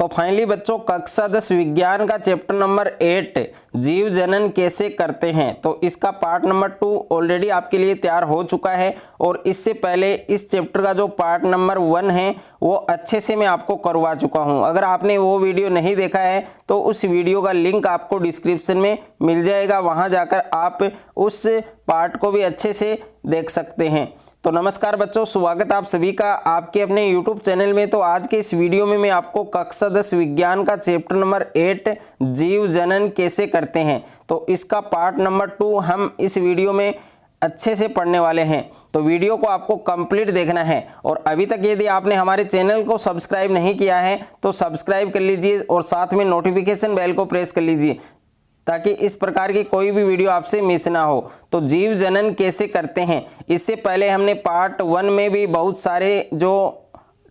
तो फाइनली बच्चों कक्षा 10 विज्ञान का चैप्टर नंबर 8 जीव जनन कैसे करते हैं, तो इसका पार्ट नंबर 2 ऑलरेडी आपके लिए तैयार हो चुका है। और इससे पहले इस चैप्टर का जो पार्ट नंबर 1 है वो अच्छे से मैं आपको करवा चुका हूं। अगर आपने वो वीडियो नहीं देखा है तो उस वीडियो का लिंक आपको डिस्क्रिप्शन में मिल जाएगा, वहां जाकर आप उस पार्ट को भी अच्छे से देख सकते हैं। तो नमस्कार बच्चों, स्वागत आप सभी का आपके अपने YouTube चैनल में। तो आज के इस वीडियो में मैं आपको कक्षा 10 विज्ञान का चैप्टर नंबर 8 जीव जनन कैसे करते हैं, तो इसका पार्ट नंबर 2 हम इस वीडियो में अच्छे से पढ़ने वाले हैं। तो वीडियो को आपको कंप्लीट देखना है। और अभी तक यदि आपने हमारे चैनल को सब्सक्राइब नहीं किया है तो सब्सक्राइब कर लीजिए और साथ में नोटिफिकेशन बेल को प्रेस कर लीजिए ताकि इस प्रकार की कोई भी वीडियो आपसे मिस ना हो। तो जीव जनन कैसे करते हैं, इससे पहले हमने पार्ट 1 में भी बहुत सारे जो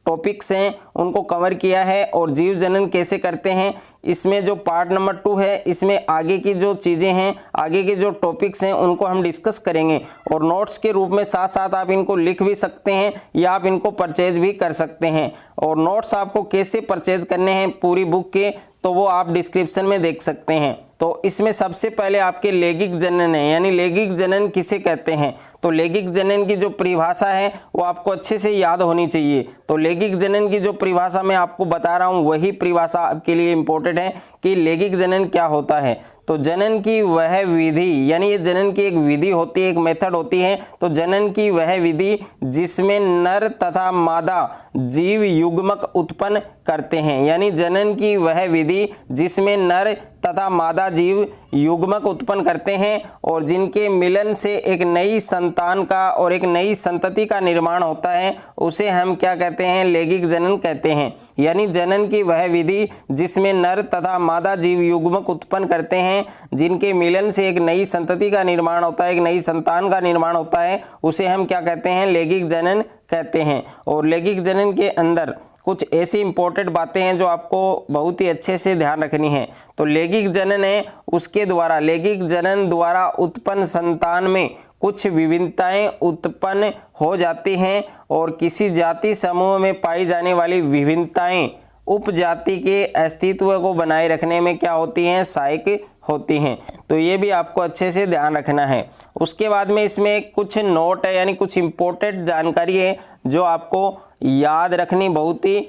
टॉपिक्स हैं उनको कवर किया है। और जीव जनन कैसे करते हैं इसमें जो पार्ट नंबर 2 है, इसमें आगे की जो चीज़ें हैं, आगे के जो टॉपिक्स हैं उनको हम डिस्कस करेंगे। और नोट्स के रूप में साथ साथ आप इनको लिख भी सकते हैं या आप इनको परचेज भी कर सकते हैं। और नोट्स आपको कैसे परचेज करने हैं पूरी बुक के, तो वो आप डिस्क्रिप्शन में देख सकते हैं। तो इसमें सबसे पहले आपके लैंगिक जनन है, यानी लैंगिक जनन किसे कहते हैं। तो लैंगिक जनन की जो परिभाषा है वो आपको अच्छे से याद होनी चाहिए। तो लैंगिक जनन की जो परिभाषा मैं आपको बता रहा हूँ वही परिभाषा आपके लिए इम्पोर्टेंट है कि लैंगिक जनन क्या होता है। तो जनन की वह विधि, यानी ये जनन की एक विधि होती है, एक मेथड होती है। तो जनन की वह विधि जिसमें नर तथा मादा जीव युग्मक उत्पन्न करते हैं, यानी जनन की वह विधि जिसमें नर तथा मादा जीव युग्मक उत्पन्न करते हैं और जिनके मिलन से एक नई संतान का और एक नई संतति का निर्माण होता है, उसे हम क्या कहते हैं, लैंगिक जनन कहते हैं। यानी जनन की वह विधि जिसमें नर तथा मादा जीव युग्मक उत्पन्न करते हैं, जिनके मिलन से एक नई संतति का निर्माण होता है, एक नई संतान का निर्माण होता है, उसे हम क्या कहते हैं, लैंगिक जनन कहते हैं। और लैंगिक जनन के अंदर कुछ ऐसी इंपॉर्टेंट बातें हैं जो आपको बहुत ही अच्छे से ध्यान रखनी है। तो लैंगिक जनन है, उसके द्वारा लैंगिक जनन द्वारा उत्पन्न संतान में कुछ विभिन्नताएं उत्पन्न हो जाती हैं और किसी जाति समूह में पाई जाने वाली विभिन्नताएं उपजाति के अस्तित्व को बनाए रखने में क्या होती हैं, सहायक होती हैं। तो ये भी आपको अच्छे से ध्यान रखना है। उसके बाद में इसमें कुछ नोट है, यानी कुछ इम्पोर्टेंट जानकारी है जो आपको याद रखनी बहुत ही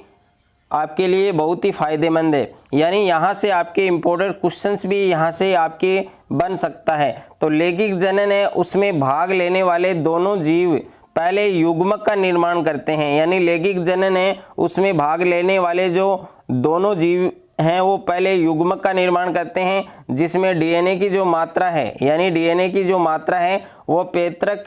आपके लिए बहुत ही फायदेमंद है। यानी यहाँ से आपके इम्पोर्टेंट क्वेश्चंस भी यहाँ से आपके बन सकता है। तो लैंगिक जनन है, उसमें भाग लेने वाले दोनों जीव पहले युग्मक का निर्माण करते हैं। यानी लैंगिक जनन है, उसमें भाग लेने वाले जो दोनों जीव हैं वो पहले युग्मक का निर्माण करते हैं, जिसमें डीएनए की जो मात्रा है, यानी डीएनए की जो मात्रा है वो पैतृक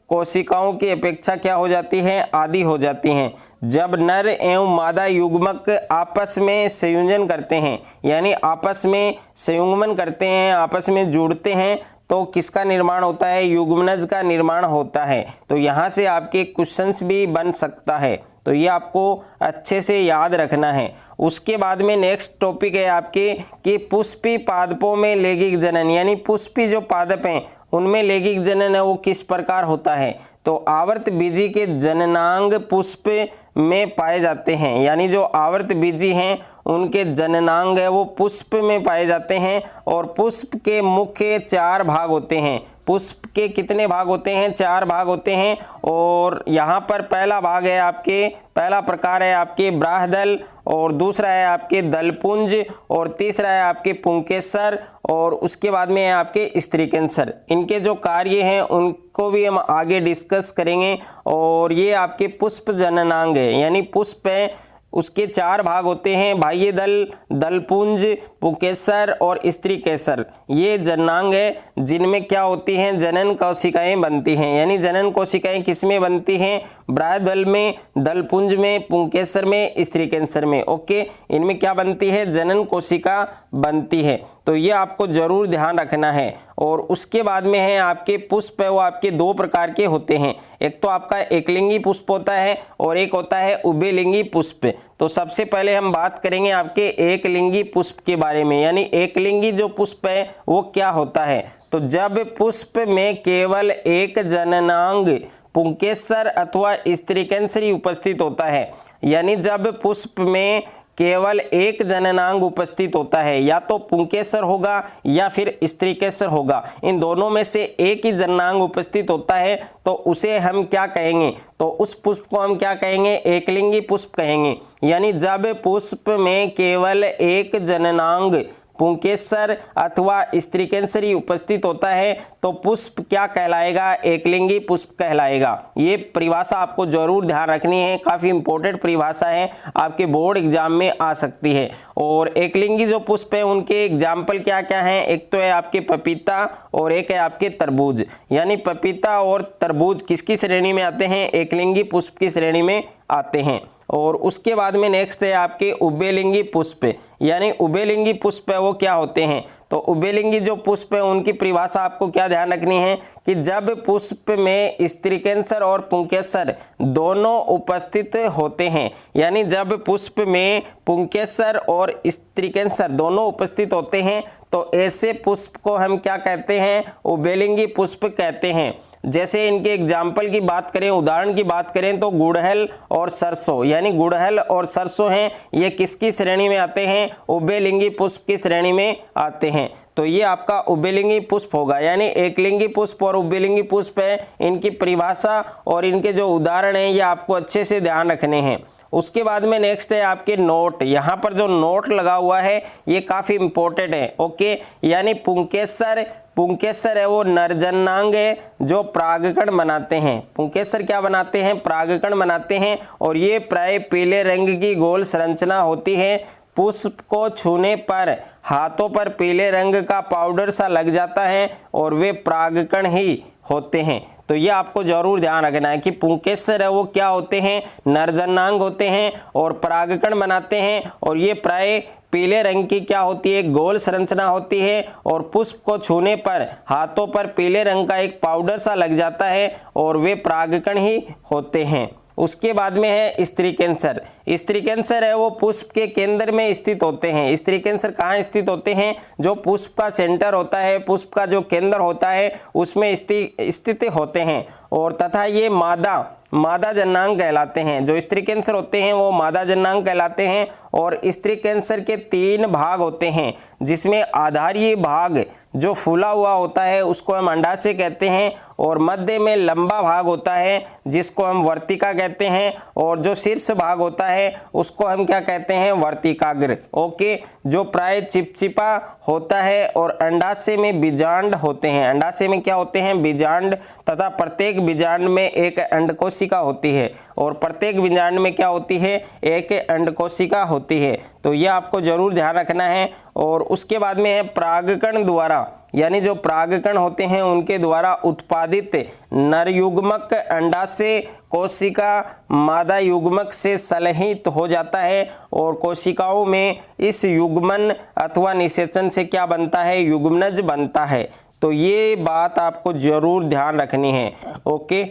कोशिकाओं की अपेक्षा क्या हो जाती है, आधी हो जाती हैं। जब नर एवं मादा युग्मक आपस में संयोजन करते हैं, यानी आपस में संयुग्मन करते हैं, आपस में जुड़ते हैं, तो किसका निर्माण होता है, युग्मनज का निर्माण होता है। तो यहाँ से आपके क्वेश्चंस भी बन सकता है, तो ये आपको अच्छे से याद रखना है। उसके बाद में नेक्स्ट टॉपिक है आपके कि पुष्पी पादपों में लैंगिक जनन, यानी पुष्पी जो पादप हैं उनमें लैंगिक जनन है वो किस प्रकार होता है। तो आवर्त बीजी के जननांग पुष्प में पाए जाते हैं, यानी जो आवर्त बीजी हैं उनके जननांग है वो पुष्प में पाए जाते हैं। और पुष्प के मुख्य 4 भाग होते हैं। पुष्प के कितने भाग होते हैं, 4 भाग होते हैं। और यहाँ पर पहला भाग है आपके, पहला प्रकार है आपके ब्राह्दल, और दूसरा है आपके दलपुंज, और तीसरा है आपके पुंकेसर, और उसके बाद में है आपके स्त्रीकेंसर। इनके जो कार्य हैं उनको भी हम आगे डिस्कस करेंगे। और ये आपके पुष्प जननांग है, यानी पुष्प है उसके 4 भाग होते हैं, बाह्य दल, दलपुंज, पुंकेसर और स्त्रीकेसर। ये जननांग है जिनमें क्या होती हैं, जनन कोशिकाएं बनती हैं। यानी जनन कोशिकाएं किसमें बनती हैं, ब्राह्दल में, दलपुंज में, पुंकेसर में, स्त्रीकेंसर में। ओके, इनमें क्या बनती है, जनन कोशिका बनती है। तो ये आपको जरूर ध्यान रखना है। और उसके बाद में है आपके पुष्प है वो आपके 2 प्रकार के होते हैं। एक तो आपका एकलिंगी पुष्प होता है और एक होता है उभयलिंगी पुष्प। तो सबसे पहले हम बात करेंगे आपके एकलिंगी पुष्प के बारे में। यानी एकलिंगी जो पुष्प है वो क्या होता है, तो जब पुष्प में केवल एक जननांग पुंकेसर अथवा स्त्रीकेंसर उपस्थित होता है, यानी जब पुष्प में केवल एक जननांग उपस्थित होता है, या तो पुंकेसर होगा या फिर स्त्रीकेसर होगा, इन दोनों में से एक ही जननांग उपस्थित होता है, तो उसे हम क्या कहेंगे, तो उस पुष्प को हम क्या कहेंगे, एकलिंगी पुष्प कहेंगे। यानी जब पुष्प में केवल एक जननांग पुंकेसर अथवा स्त्रीकेसरी उपस्थित होता है तो पुष्प क्या कहलाएगा, एकलिंगी पुष्प कहलाएगा। ये परिभाषा आपको जरूर ध्यान रखनी है, काफ़ी इंपॉर्टेंट परिभाषा है, आपके बोर्ड एग्जाम में आ सकती है। और एकलिंगी जो पुष्प है उनके एग्जाम्पल क्या क्या हैं, एक तो है आपके पपीता और एक है आपके तरबूज। यानी पपीता और तरबूज किसकी श्रेणी में आते हैं, एकलिंगी पुष्प की श्रेणी में आते हैं। और उसके बाद में नेक्स्ट है आपके उभयलिंगी पुष्प। यानी उभयलिंगी पुष्प है वो क्या होते हैं, तो उभयलिंगी जो पुष्प है उनकी परिभाषा आपको क्या ध्यान रखनी है कि जब पुष्प में स्त्रीकेसर और पुंकेसर दोनों उपस्थित होते हैं, यानी जब पुष्प में पुंकेसर और स्त्रीकेसर दोनों उपस्थित होते हैं तो ऐसे पुष्प को हम क्या कहते हैं, उभयलिंगी पुष्प कहते हैं। जैसे इनके एग्जाम्पल की बात करें, उदाहरण की बात करें तो गुड़हल और सरसों, यानी गुड़हल और सरसों हैं ये किसकी श्रेणी में आते हैं, उभयलिंगी पुष्प की श्रेणी में आते हैं। तो ये आपका उभयलिंगी पुष्प होगा। यानी एकलिंगी पुष्प और उभयलिंगी पुष्प है, इनकी परिभाषा और इनके जो उदाहरण हैं ये आपको अच्छे से ध्यान रखने हैं। उसके बाद में नेक्स्ट है आपके नोट। यहाँ पर जो नोट लगा हुआ है ये काफ़ी इंपॉर्टेंट है। ओके, यानी पुंकेसर है वो नरजनांग है जो परागकण बनाते हैं। पुंकेसर क्या बनाते हैं, परागकण बनाते हैं, और ये प्राय पीले रंग की गोल संरचना होती है। पुष्प को छूने पर हाथों पर पीले रंग का पाउडर सा लग जाता है और वे परागकण ही होते हैं। तो ये आपको जरूर ध्यान रखना है कि पुंकेसर है वो क्या होते हैं, नरजनांग होते हैं और परागकण बनाते हैं, और ये प्राय पीले रंग की क्या होती है, गोल संरचना होती है, और पुष्प को छूने पर हाथों पर पीले रंग का एक पाउडर सा लग जाता है और वे परागकण ही होते हैं। उसके बाद में है स्त्रीकेसर। स्त्रीकेसर है वो पुष्प के केंद्र में स्थित होते हैं। स्त्रीकेसर कहाँ स्थित होते हैं, जो पुष्प का सेंटर होता है, पुष्प का जो केंद्र होता है उसमें स्थित होते हैं, और तथा ये मादा जननांग कहलाते हैं। जो स्त्रीकेसर होते हैं वो मादा जननांग कहलाते हैं। और स्त्रीकेसर के 3 भाग होते हैं, जिसमें आधारीय भाग जो फूला हुआ होता है उसको हम अंडाशय कहते हैं, और मध्य में लंबा भाग होता है जिसको हम वर्तिका कहते हैं, और जो शीर्ष भाग होता है उसको हम क्या कहते हैं, वर्तिकाग्र। ओके, जो प्राय चिपचिपा होता है, और अंडाशय में बीजांड होते हैं। अंडाशय में क्या होते हैं, बीजांड, तथा प्रत्येक बीजांड में एक अंडकोशिका होती है, और प्रत्येक बीजांड में क्या होती है, एक अंडकोशिका होती है। तो यह आपको जरूर ध्यान रखना है। और उसके बाद में है परागकण द्वारा, यानी जो परागकण होते हैं उनके द्वारा उत्पादित नरयुग्मक अंडाशय कोशिका मादा युग्मक से संलयित हो जाता है, और कोशिकाओं में इस युग्मन अथवा निषेचन से क्या बनता है, युग्मनज बनता है। तो ये बात आपको जरूर ध्यान रखनी है। ओके,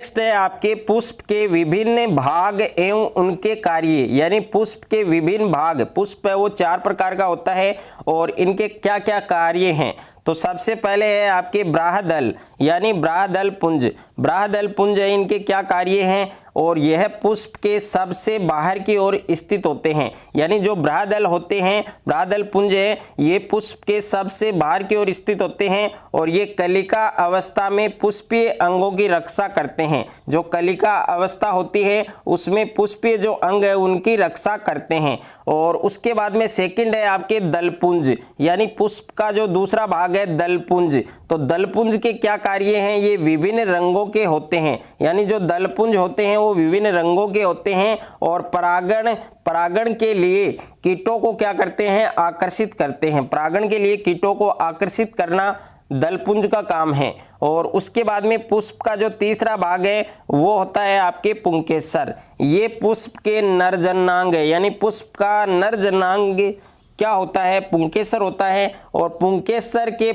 नेक्स्ट है आपके पुष्प के विभिन्न भाग एवं उनके कार्य। यानी पुष्प के विभिन्न भाग, पुष्प है वो 4 प्रकार का होता है और इनके क्या क्या कार्य हैं। तो सबसे पहले है आपके ब्राहदल, यानी ब्राहदल पुंज। ब्राहदल पुंज है, इनके क्या कार्य हैं, और यह पुष्प के सबसे बाहर की ओर स्थित होते हैं। यानी जो ब्राहदल होते हैं, ब्राहदल पुंज है, ये पुष्प के सबसे बाहर की ओर स्थित होते हैं, और ये कलिका अवस्था में पुष्पीय अंगों की रक्षा करते हैं। जो कलिका अवस्था होती है उसमें पुष्पीय जो अंग है उनकी रक्षा करते हैं। और उसके बाद में सेकंड है आपके दलपुंज, यानी पुष्प का जो दूसरा भाग है दलपुंज। तो दलपुंज के क्या कार्य हैं, ये विभिन्न रंगों के होते हैं। यानी जो दलपुंज होते हैं वो विभिन्न रंगों के होते हैं, और परागण के लिए कीटों को क्या करते हैं, आकर्षित करते हैं। परागण के लिए कीटों को आकर्षित करना दलपुंज का काम है। और उसके बाद में पुष्प का जो तीसरा भाग है वो होता है आपके पुंकेसर। ये पुष्प के नरजनांग है, यानी पुष्प का नरजनांग क्या होता है, पुंकेसर होता है। और पुंकेसर के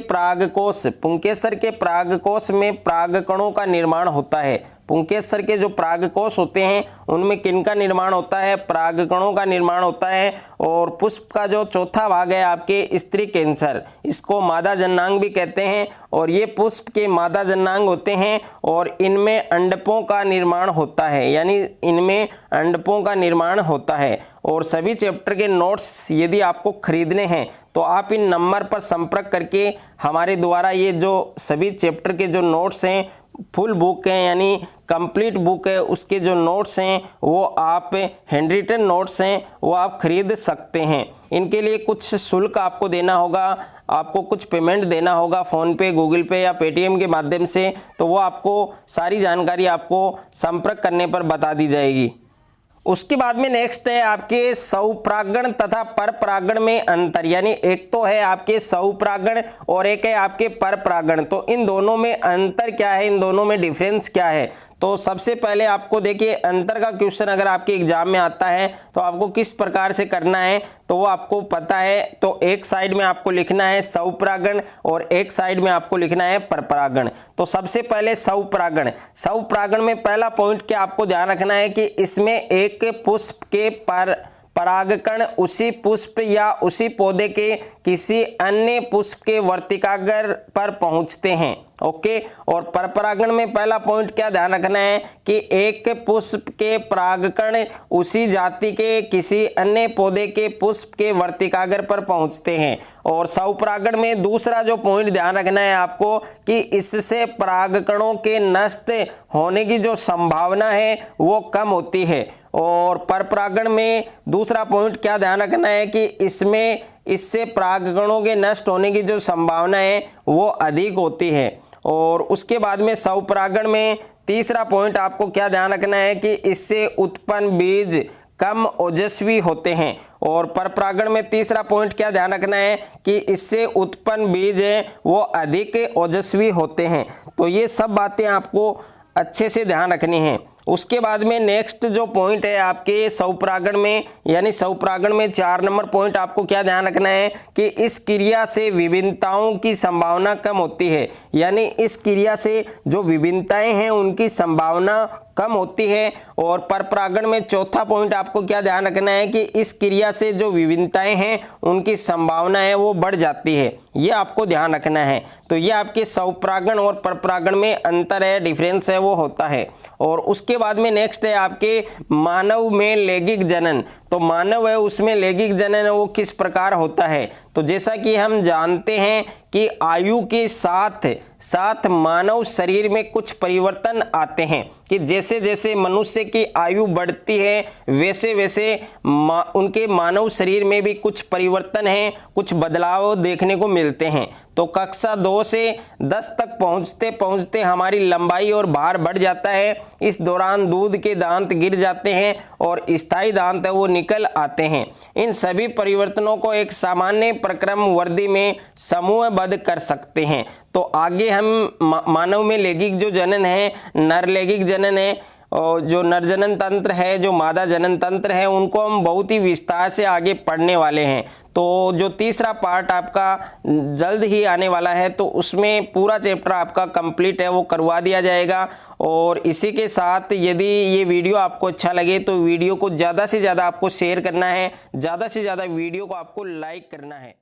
परागकोश में परागकणों का निर्माण होता है। पुंकेसर के जो परागकोश होते हैं उनमें किनका निर्माण होता है, परागकणों का निर्माण होता है। और पुष्प का जो चौथा भाग है आपके स्त्री कैंसर, इसको मादा जननांग भी कहते हैं। और ये पुष्प के मादा जननांग होते हैं और इनमें अंडकों का निर्माण होता है, यानी इनमें अंडकों का निर्माण होता है। और सभी चैप्टर के नोट्स यदि आपको खरीदने हैं तो आप इन नंबर पर संपर्क करके हमारे द्वारा ये जो सभी चैप्टर के जो नोट्स हैं, फुल बुक है यानी कंप्लीट बुक है, उसके जो नोट्स हैं वो आप हैंड रिटन नोट्स हैं वो आप खरीद सकते हैं। इनके लिए कुछ शुल्क आपको देना होगा, आपको कुछ पेमेंट देना होगा फ़ोन पे, गूगल पे या पेटीएम के माध्यम से, तो वो आपको सारी जानकारी आपको संपर्क करने पर बता दी जाएगी। उसके बाद में नेक्स्ट है आपके स्वपरागण तथा परपरागण में अंतर, यानी एक तो है आपके स्वपरागण और एक है आपके परपरागण। तो इन दोनों में अंतर क्या है, इन दोनों में डिफरेंस क्या है। तो सबसे पहले आपको देखिए अंतर का क्वेश्चन अगर आपके एग्जाम में आता है तो आपको किस प्रकार से करना है तो वो आपको पता है। तो एक साइड में आपको लिखना है स्वपरागण और एक साइड में आपको लिखना है परपरागण। तो सबसे पहले स्वपरागण, स्वपरागण में पहला पॉइंट क्या आपको ध्यान रखना है कि इसमें एक पुष्प के परागकण उसी पुष्प या उसी पौधे के किसी अन्य पुष्प के वर्तिकाग्र पर पहुंचते हैं। ओके। और परपरागण में पहला पॉइंट क्या ध्यान रखना है कि एक पुष्प के परागकण उसी जाति के किसी अन्य पौधे के पुष्प के वर्तिकाग्र पर पहुंचते हैं। और स्वपरागण में दूसरा जो पॉइंट ध्यान रखना है आपको कि इससे परागकणों के नष्ट होने की जो संभावना है वो कम होती है। और परपरागण में दूसरा पॉइंट क्या ध्यान रखना है कि इससे परागकणों के नष्ट होने की जो संभावना है वो अधिक होती है। और उसके बाद में स्वपरागण में तीसरा पॉइंट आपको क्या ध्यान रखना है कि इससे उत्पन्न बीज कम ओजस्वी होते हैं। और परपरागण में तीसरा पॉइंट क्या ध्यान रखना है कि इससे उत्पन्न बीज है वो अधिक ओजस्वी होते हैं। तो ये सब बातें आपको अच्छे से ध्यान रखनी है। उसके बाद में नेक्स्ट जो पॉइंट है आपके स्वपरागण में, यानी स्वपरागण में 4 नंबर पॉइंट आपको क्या ध्यान रखना है कि इस क्रिया से विभिन्नताओं की संभावना कम होती है, यानी इस क्रिया से जो विभिन्नताएं हैं उनकी संभावना कम होती है। और परपरागण में चौथा पॉइंट आपको क्या ध्यान रखना है कि इस क्रिया से जो विभिन्नताएं हैं उनकी संभावना है वो बढ़ जाती है, ये आपको ध्यान रखना है। तो ये आपके स्वपरागण और परपरागण में अंतर है, डिफरेंस है वो होता है। और उसके बाद में नेक्स्ट है आपके मानव में लैंगिक जनन। तो मानव है उसमें लैंगिक जनन है वो किस प्रकार होता है। तो जैसा कि हम जानते हैं कि आयु के साथ साथ मानव शरीर में कुछ परिवर्तन आते हैं कि जैसे जैसे मनुष्य की आयु बढ़ती है वैसे वैसे उनके मानव शरीर में भी कुछ परिवर्तन हैं, कुछ बदलाव देखने को मिलते हैं। तो कक्षा 2 से 10 तक पहुंचते पहुंचते हमारी लंबाई और भार बढ़ जाता है। इस दौरान दूध के दांत गिर जाते हैं और स्थायी दांत है वो निकल आते हैं। इन सभी परिवर्तनों को एक सामान्य प्रक्रम वर्दी में समूहबद्ध कर सकते हैं। तो आगे हम मानव में लैंगिक जो जनन है, नर लैंगिक जनन है और जो नर जनन तंत्र है, जो मादा जनन तंत्र है, उनको हम बहुत ही विस्तार से आगे पढ़ने वाले हैं। तो जो तीसरा पार्ट आपका जल्द ही आने वाला है तो उसमें पूरा चैप्टर आपका कंप्लीट है वो करवा दिया जाएगा। और इसी के साथ यदि ये वीडियो आपको अच्छा लगे तो वीडियो को ज़्यादा से ज़्यादा आपको शेयर करना है, ज़्यादा से ज़्यादा वीडियो को आपको लाइक करना है।